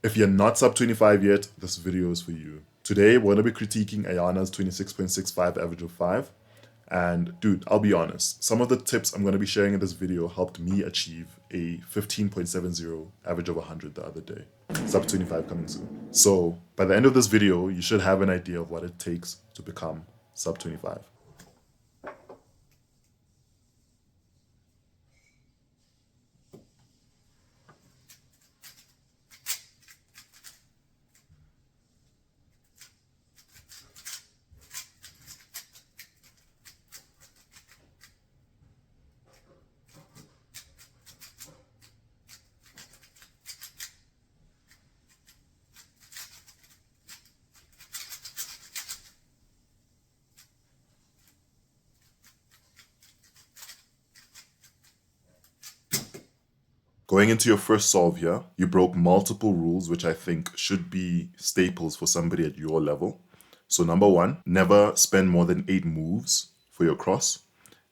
If you're not sub 25 yet, this video is for you. Today, we're going to be critiquing Ayana's 26.65 average of 5. And dude, I'll be honest, some of the tips I'm going to be sharing in this video helped me achieve a 15.70 average of 100 the other day. Sub 25 coming soon. So by the end of this video, you should have an idea of what it takes to become sub 25. Going into your first solve here, you broke multiple rules, which I think should be staples for somebody at your level. So number one, never spend more than 8 moves for your cross.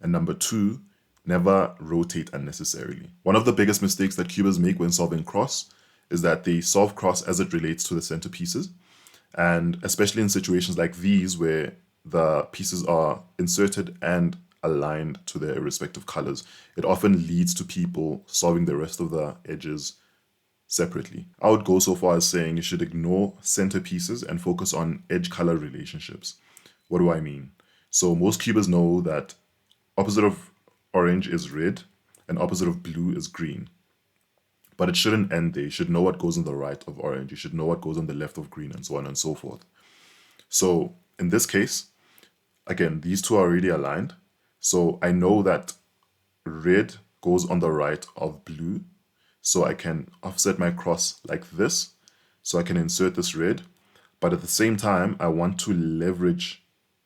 And number two, never rotate unnecessarily. One of the biggest mistakes that cubers make when solving cross is that they solve cross as it relates to the center pieces. And especially in situations like these where the pieces are inserted and aligned to their respective colors, it often leads to people solving the rest of the edges separately. I would go so far as saying you should ignore center pieces and focus on edge color relationships. What do I mean? So most cubers know that opposite of orange is red and opposite of blue is green. But it shouldn't end there. You should know what goes on the right of orange. You should know what goes on the left of green, and so on and so forth. So in this case, again, these two are already aligned. So I know that red goes on the right of blue. So I can offset my cross like this. So I can insert this red. But at the same time, I want to leverage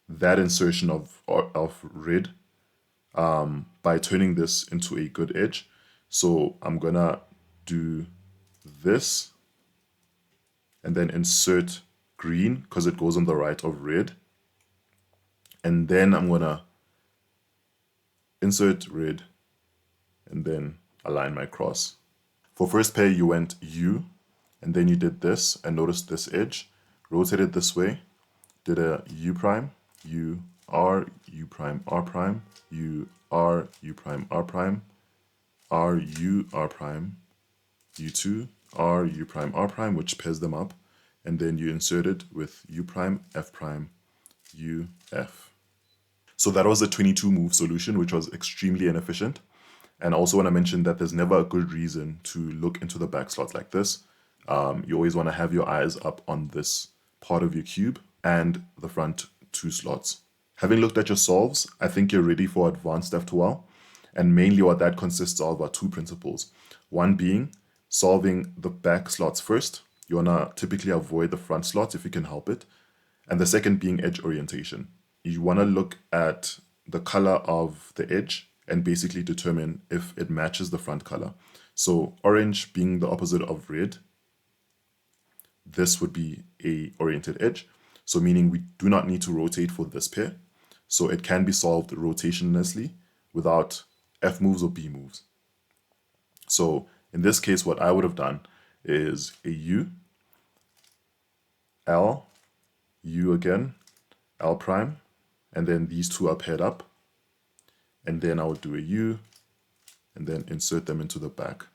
that insertion of red by turning this into a good edge. So I'm going to do this and then insert green because it goes on the right of red. And then I'm going to insert red and then align my cross. For first pair, you went U and then you did this and notice this edge, rotated this way, did a U prime, U, R, U prime, R prime, U, R, U prime, R prime, R, U, R prime, U2, R, U prime, R prime, which pairs them up, and then you insert it with U prime, F prime, U, F. So that was a 22 move solution, which was extremely inefficient. And also want to mention that there's never a good reason to look into the back slots like this. You always want to have your eyes up on this part of your cube and the front 2 slots. Having looked at your solves, I think you're ready for advanced F2L. And mainly what that consists of are 2 principles. One being solving the back slots first. You want to typically avoid the front slots if you can help it. And the second being edge orientation. You want to look at the color of the edge and basically determine if it matches the front color. So orange being the opposite of red, this would be a oriented edge. So meaning we do not need to rotate for this pair. So it can be solved rotationlessly without F moves or B moves. So in this case, what I would have done is a U, L, U again, L prime, and then these two are paired up. And then I would do a U and then insert them into the back.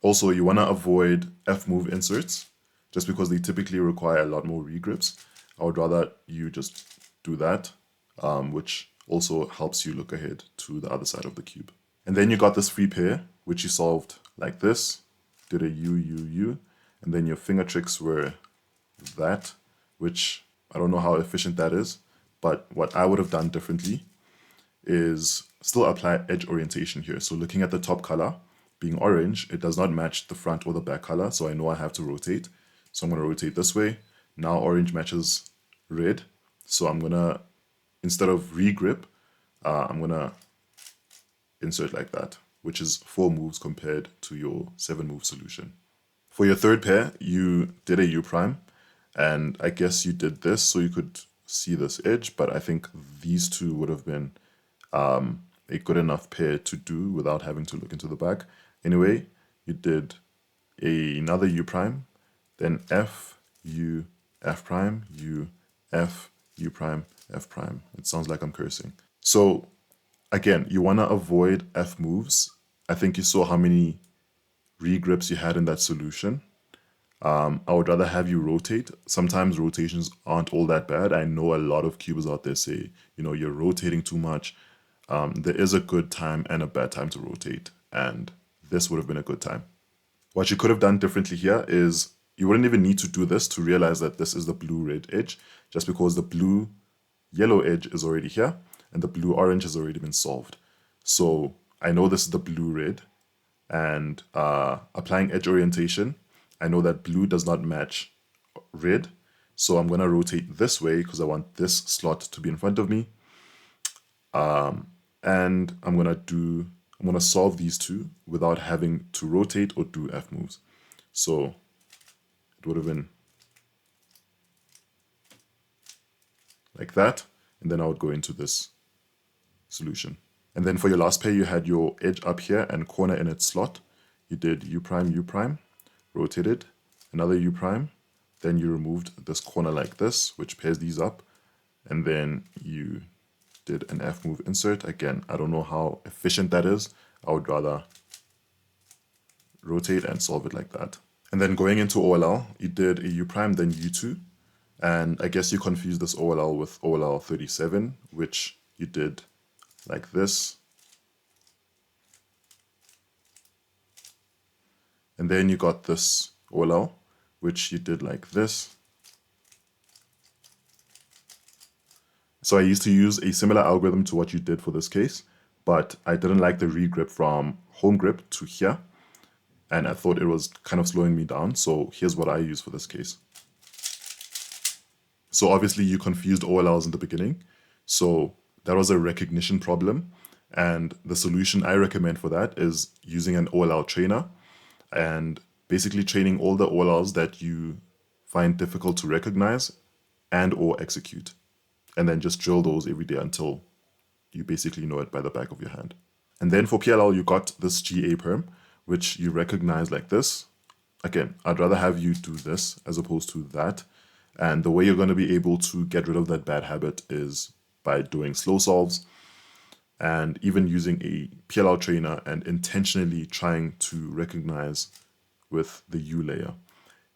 Also, you want to avoid F move inserts just because they typically require a lot more regrips. I would rather you just do that, which also helps you look ahead to the other side of the cube. And then you got this free pair, which you solved like this, did a U, U, U, and then your finger tricks were that, which I don't know how efficient that is, but what I would have done differently is still apply edge orientation here. So looking at the top color, being orange, it does not match the front or the back color, so I know I have to rotate. So I'm going to rotate this way. Now orange matches red, so I'm going to, instead of regrip, I'm going to insert like that, which is 4 moves compared to your 7 move solution. For your third pair, you did a U prime, and I guess you did this so you could see this edge, but I think these two would have been a good enough pair to do without having to look into the back. Anyway, you did another U prime, then F, U, F prime, U, F, U prime, F prime. It sounds like I'm cursing. So again, you want to avoid F moves. I think you saw how many regrips you had in that solution. I would rather have you rotate. Sometimes rotations aren't all that bad. I know a lot of cubers out there say, you're rotating too much. There is a good time and a bad time to rotate, and this would have been a good time. What you could have done differently here is you wouldn't even need to do this to realize that this is the blue-red edge, just because the blue-yellow edge is already here, and the blue-orange has already been solved. So I know this is the blue-red, and applying edge orientation, I know that blue does not match red, so I'm going to rotate this way because I want this slot to be in front of me. And I'm going to solve these two without having to rotate or do F moves. So it would have been like that, and then I would go into this solution. And then for your last pair, you had your edge up here and corner in its slot. You did U prime, rotated, another U prime, then you removed this corner like this, which pairs these up, and then you did an F move insert. Again, I don't know how efficient that is. I would rather rotate and solve it like that. And then going into OLL, you did a U prime, then U2, and I guess you confused this OLL with OLL 37, which you did like this. And then you got this OLL, which you did like this. So I used to use a similar algorithm to what you did for this case, but I didn't like the regrip from home grip to here, and I thought it was kind of slowing me down, so here's what I use for this case. So obviously you confused OLLs in the beginning, so that was a recognition problem, and the solution I recommend for that is using an OLL trainer and basically training all the OLLs that you find difficult to recognize and or execute, and then just drill those every day until you basically know it by the back of your hand. And then for PLL, you got this GA perm, which you recognize like this. Again, I'd rather have you do this as opposed to that. And the way you're going to be able to get rid of that bad habit is by doing slow solves and even using a PLL trainer and intentionally trying to recognize with the U layer.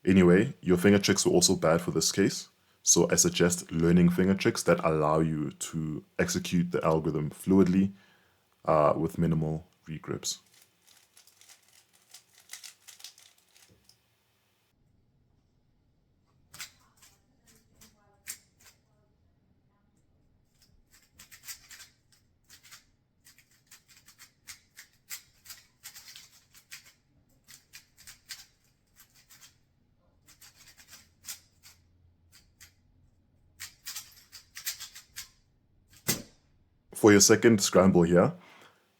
Anyway, your finger tricks were also bad for this case. So I suggest learning finger tricks that allow you to execute the algorithm fluidly with minimal regrips. For your second scramble here,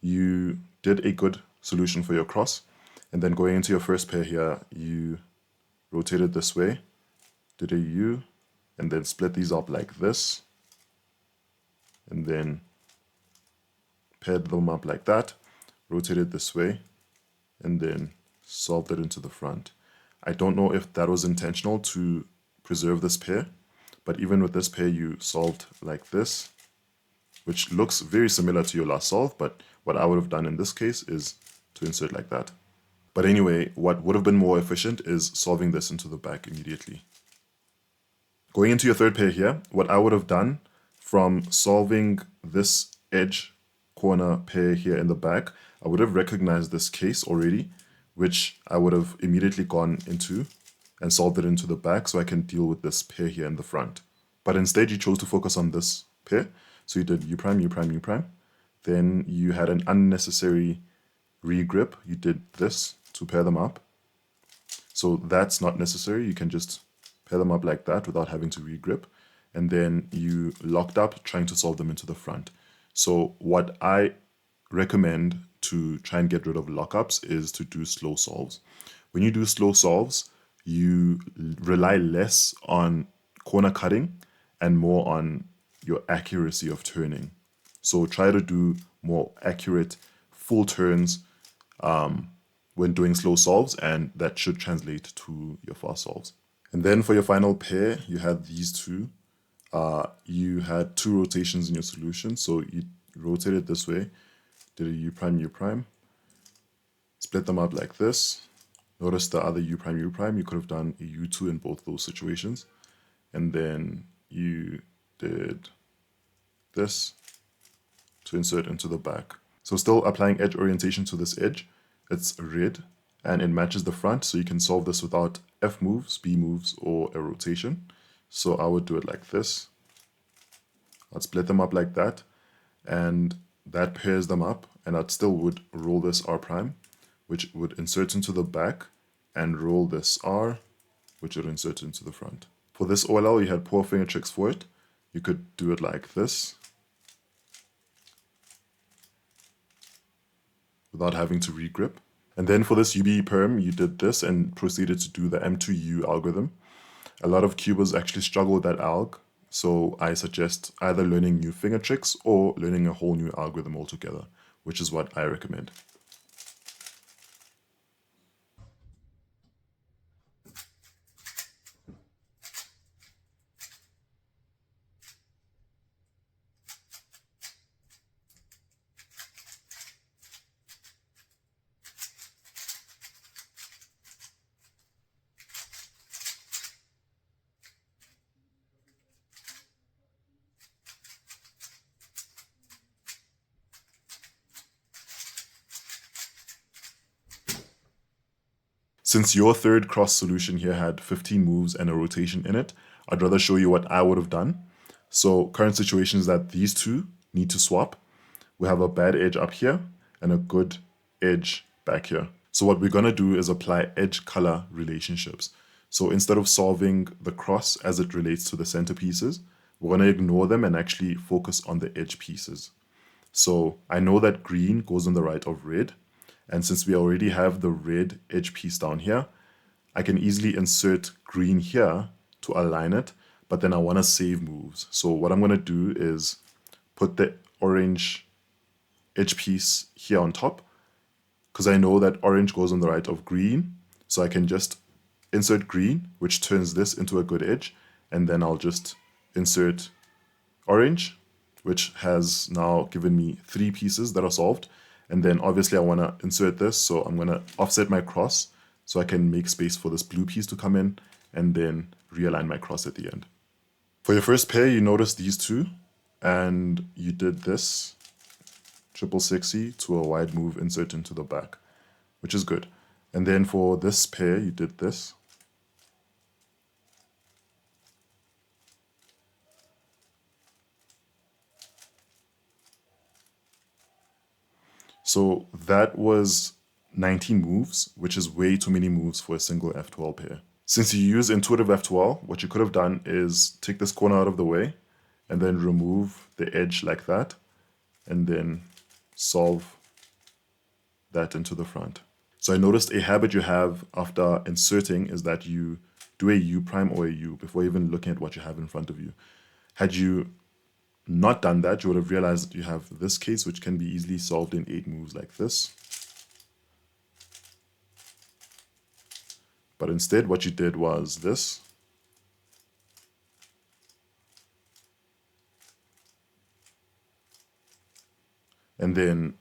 you did a good solution for your cross, and then going into your first pair here, you rotated this way, did a U, and then split these up like this, and then paired them up like that, rotated this way, and then solved it into the front. I don't know if that was intentional to preserve this pair, but even with this pair, you solved like this, which looks very similar to your last solve, but what I would have done in this case is to insert like that. But anyway, what would have been more efficient is solving this into the back immediately. Going into your third pair here, what I would have done from solving this edge corner pair here in the back, I would have recognized this case already, which I would have immediately gone into and solved it into the back so I can deal with this pair here in the front. But instead you chose to focus on this pair. So you did U prime, U prime, U prime. Then you had an unnecessary regrip. You did this to pair them up. So that's not necessary. You can just pair them up like that without having to regrip. And then you locked up trying to solve them into the front. So what I recommend to try and get rid of lockups is to do slow solves. When you do slow solves, you rely less on corner cutting and more on your accuracy of turning. So try to do more accurate full turns when doing slow solves, and that should translate to your fast solves. And then for your final pair, you had these two. You had two rotations in your solution, so you rotate it this way, did a U prime, split them up like this. Notice the other U prime, you could have done a U2 in both those situations. And then you did this to insert into the back. So still applying edge orientation to this edge, it's red and it matches the front, so you can solve this without F moves, B moves, or a rotation. So I would do it like this. I'd split them up like that, and that pairs them up, and I'd still would roll this R prime, which would insert into the back, and roll this R, which would insert into the front. For this OLL, you had poor finger tricks for it. You could do it like this, without having to regrip. And then for this UBE perm, you did this and proceeded to do the M2U algorithm. A lot of cubers actually struggle with that alg, so I suggest either learning new finger tricks or learning a whole new algorithm altogether, which is what I recommend. Since your third cross solution here had 15 moves and a rotation in it, I'd rather show you what I would have done. So current situation is that these two need to swap. We have a bad edge up here and a good edge back here. So what we're going to do is apply edge color relationships. So instead of solving the cross as it relates to the center pieces, we're going to ignore them and actually focus on the edge pieces. So I know that green goes on the right of red. And since we already have the red edge piece down here, I can easily insert green here to align it, but then I want to save moves. So what I'm going to do is put the orange edge piece here on top, because I know that orange goes on the right of green. So I can just insert green, which turns this into a good edge, and then I'll just insert orange, which has now given me 3 pieces that are solved. And then obviously I want to insert this, so I'm going to offset my cross so I can make space for this blue piece to come in, and then realign my cross at the end. For your first pair, you notice these two, and you did this triple 6E to a wide move insert into the back, which is good. And then for this pair, you did this. So that was 19 moves, which is way too many moves for a single F2L pair. Since you use intuitive F2L, what you could have done is take this corner out of the way and then remove the edge like that, and then solve that into the front. So I noticed a habit you have after inserting is that you do a U prime or a U before even looking at what you have in front of you. Had you not done that, you would have realized that you have this case, which can be easily solved in 8 moves like this. But instead, what you did was this. And then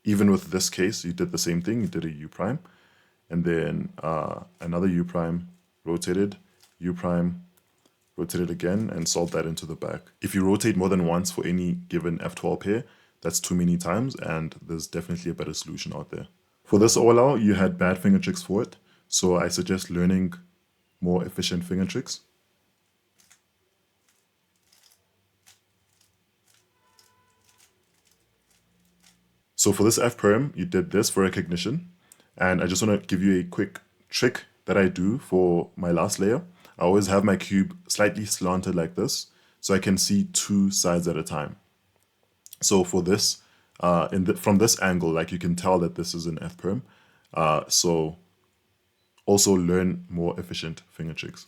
even with this case, you did the same thing. You did a U prime, and then another U prime, rotated, U prime, rotate it again, and solve that into the back. If you rotate more than once for any given F2L pair, that's too many times, and there's definitely a better solution out there. For this OLL, you had bad finger tricks for it, so I suggest learning more efficient finger tricks. So for this F perm, you did this for recognition, and I just want to give you a quick trick that I do for my last layer. I always have my cube slightly slanted like this, so I can see 2 sides at a time. So for this, from this angle, like you can tell that this is an F perm. So also learn more efficient finger tricks.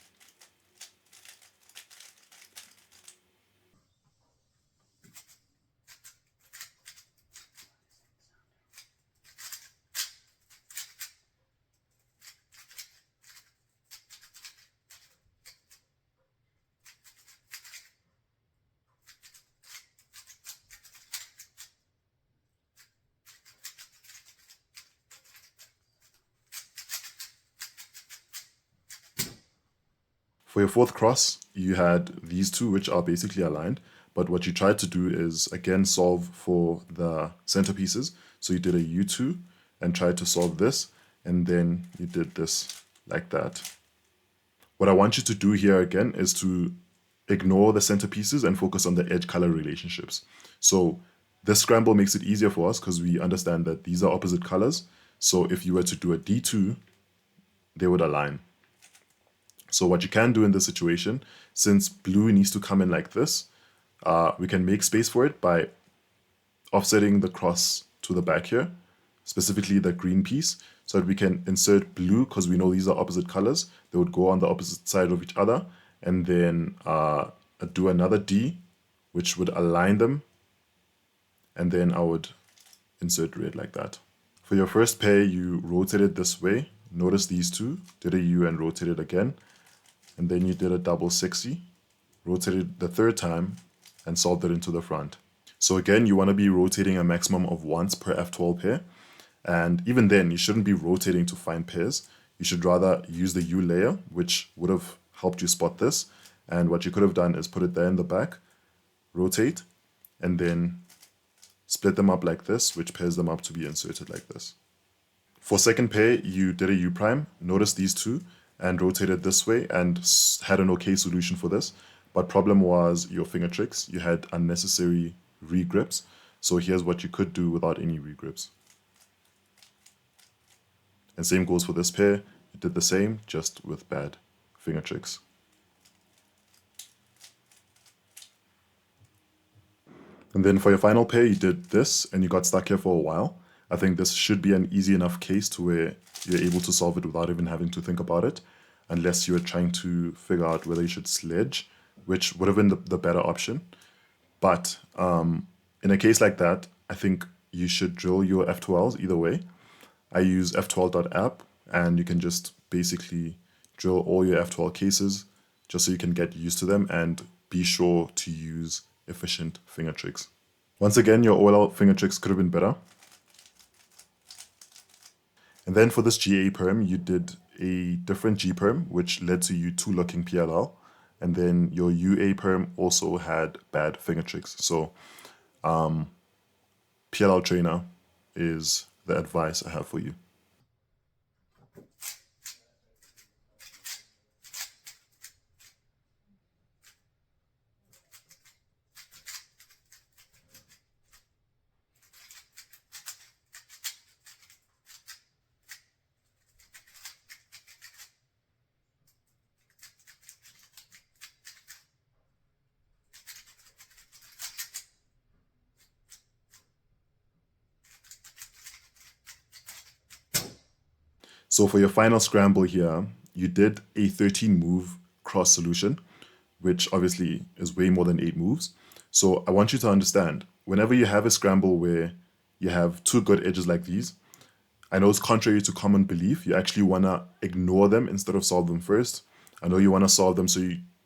For your fourth cross, you had these two, which are basically aligned. But what you tried to do is, again, solve for the centerpieces. So you did a U2 and tried to solve this. And then you did this like that. What I want you to do here again is to ignore the centerpieces and focus on the edge color relationships. So this scramble makes it easier for us because we understand that these are opposite colors. So if you were to do a D2, they would align. So what you can do in this situation, since blue needs to come in like this, we can make space for it by offsetting the cross to the back here, specifically the green piece, so that we can insert blue because we know these are opposite colors. They would go on the opposite side of each other, and then do another D, which would align them, and then I would insert red like that. For your first pair, you rotate it this way. Notice these two, did a U and rotated again, and then you did a double 60, rotated the third time, and solved it into the front. So again, you want to be rotating a maximum of once per F2L pair. And even then, you shouldn't be rotating to find pairs. You should rather use the U layer, which would have helped you spot this. And what you could have done is put it there in the back, rotate, and then split them up like this, which pairs them up to be inserted like this. For second pair, you did a U prime, notice these two, and rotated this way and had an okay solution for this. But problem was your finger tricks. You had unnecessary regrips. So here's what you could do without any regrips. And same goes for this pair. You did the same, just with bad finger tricks. And then for your final pair, you did this and you got stuck here for a while. I think this should be an easy enough case to where you're able to solve it without even having to think about it, unless you're trying to figure out whether you should sledge, which would have been the better option. But in a case like that, I think you should drill your F2Ls either way. I use f2l.app, and you can just basically drill all your F2L cases just so you can get used to them and be sure to use efficient finger tricks. Once again, your OLL finger tricks could have been better. And then for this GA perm, you did a different G perm, which led to you two looking PLL. And then your UA perm also had bad finger tricks. So PLL trainer is the advice I have for you. So for your final scramble here, you did a 13 move cross solution, which obviously is way more than 8 moves. So I want you to understand, whenever you have a scramble where you have two good edges like these, I know it's contrary to common belief, you actually want to ignore them instead of solve them first. I know you want to solve them so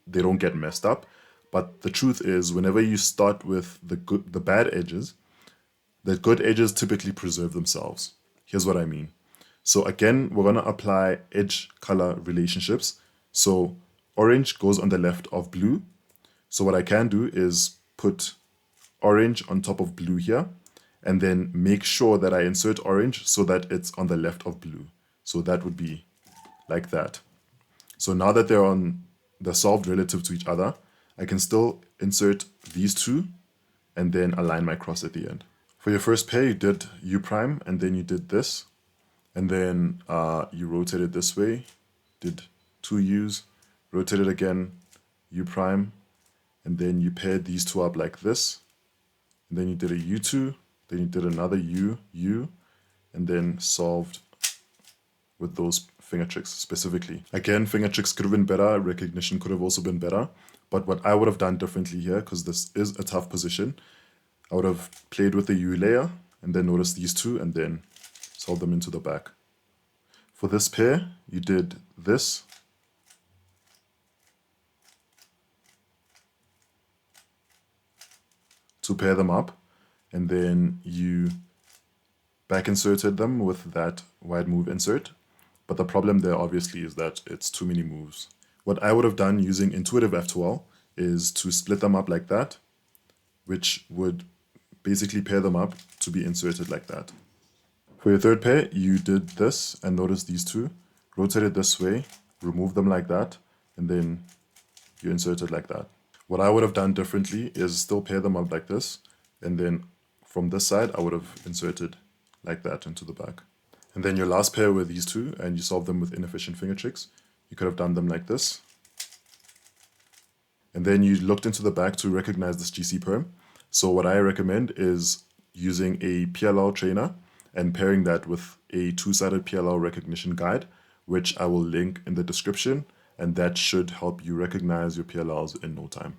they don't get messed up, but the truth is whenever you start with the bad edges, the good edges typically preserve themselves. Here's what I mean. So again, we're going to apply edge color relationships. So orange goes on the left of blue. So what I can do is put orange on top of blue here, and then make sure that I insert orange so that it's on the left of blue. So that would be like that. So now that they're solved relative to each other, I can still insert these two and then align my cross at the end. For your first pair, you did U prime, and then you did this. And then you rotate it this way, did 2 U's, rotate it again, U prime, and then you paired these two up like this. And then you did a U2, then you did another U, U, and then solved with those finger tricks specifically. Again, finger tricks could have been better, recognition could have also been better. But what I would have done differently here, because this is a tough position, I would have played with the U layer, and then notice these two, and then solve them into the back. For this pair, you did this. To pair them up, and then you back inserted them with that wide move insert. But the problem there obviously is that it's too many moves. What I would have done using intuitive F2L is to split them up like that, which would basically pair them up to be inserted like that. For your third pair, you did this, and notice these two. Rotate it this way, remove them like that, and then you insert it like that. What I would have done differently is still pair them up like this, and then from this side, I would have inserted like that into the back. And then your last pair were these two, and you solve them with inefficient finger tricks. You could have done them like this. And then you looked into the back to recognize this GC perm. So what I recommend is using a PLL trainer and pairing that with a two-sided PLL recognition guide, which I will link in the description, and that should help you recognize your PLLs in no time.